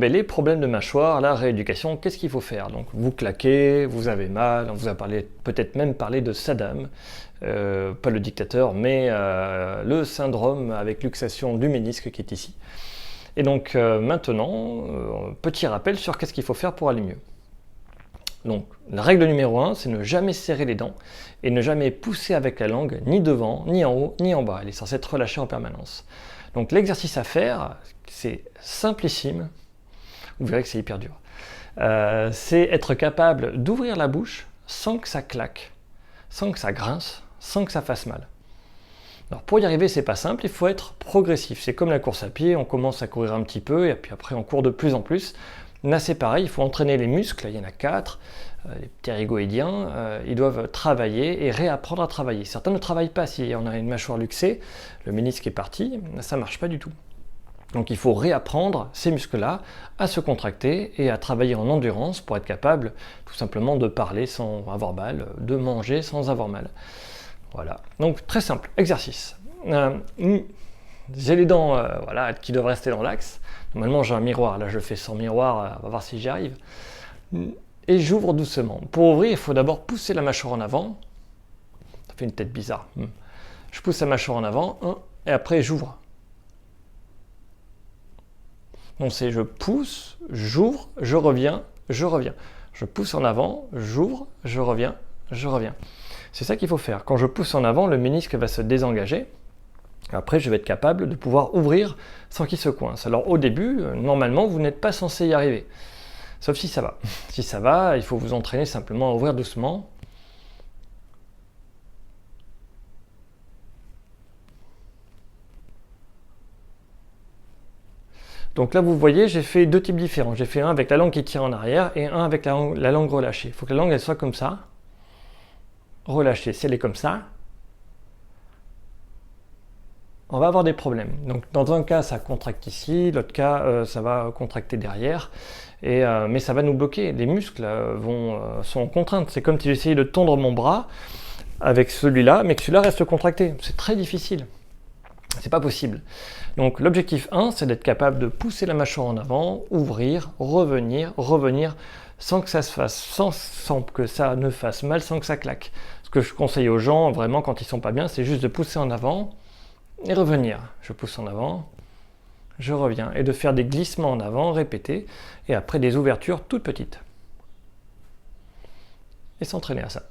Les problèmes de mâchoire, la rééducation, qu'est-ce qu'il faut faire? Donc vous claquez, vous avez mal, on vous a peut-être même parlé de Saddam, pas le dictateur, mais le syndrome avec luxation du ménisque qui est ici. Et donc maintenant, petit rappel sur qu'est-ce qu'il faut faire pour aller mieux. Donc la règle numéro 1, c'est ne jamais serrer les dents et ne jamais pousser avec la langue, ni devant, ni en haut, ni en bas. Elle est censée être relâchée en permanence. Donc l'exercice à faire, c'est simplissime. Vous verrez que c'est hyper dur. C'est être capable d'ouvrir la bouche sans que ça claque, sans que ça grince, sans que ça fasse mal. Alors pour y arriver, c'est pas simple, il faut être progressif. C'est comme la course à pied, on commence à courir un petit peu et puis après on court de plus en plus. Là c'est pareil, il faut entraîner les muscles, il y en a 4, les ptérygoïdiens, ils doivent travailler et réapprendre à travailler. Certains ne travaillent pas si on a une mâchoire luxée, le ménisque est parti, ça ne marche pas du tout. Donc il faut réapprendre ces muscles-là à se contracter et à travailler en endurance pour être capable tout simplement de parler sans avoir mal, de manger sans avoir mal. Voilà, donc très simple, exercice. J'ai les dents voilà, qui doivent rester dans l'axe. Normalement j'ai un miroir, là je fais sans miroir, on va voir si j'y arrive. Et j'ouvre doucement. Pour ouvrir, il faut d'abord pousser la mâchoire en avant. Ça fait une tête bizarre. Je pousse la mâchoire en avant, et après j'ouvre. Donc c'est je pousse, j'ouvre, je reviens, je reviens. Je pousse en avant, j'ouvre, je reviens, je reviens. C'est ça qu'il faut faire. Quand je pousse en avant, le ménisque va se désengager. Après, je vais être capable de pouvoir ouvrir sans qu'il se coince. Alors au début, normalement, vous n'êtes pas censé y arriver. Sauf si ça va. Si ça va, il faut vous entraîner simplement à ouvrir doucement. Donc là, vous voyez, j'ai fait 2 types différents. J'ai fait un avec la langue qui tire en arrière et un avec la langue relâchée. Il faut que la langue elle soit comme ça, relâchée. Si elle est comme ça, on va avoir des problèmes. Donc dans un cas, ça contracte ici, l'autre cas, ça va contracter derrière, mais ça va nous bloquer. Les muscles sont en contrainte. C'est comme si j'essayais de tendre mon bras avec celui-là, mais que celui-là reste contracté. C'est très difficile. C'est pas possible. Donc l'objectif 1, c'est d'être capable de pousser la mâchoire en avant, ouvrir, revenir, revenir, sans que ça se fasse, sans que ça ne fasse mal, sans que ça claque. Ce que je conseille aux gens, vraiment, quand ils sont pas bien, c'est juste de pousser en avant et revenir. Je pousse en avant, je reviens. Et de faire des glissements en avant, répétés, et après des ouvertures toutes petites. Et s'entraîner à ça.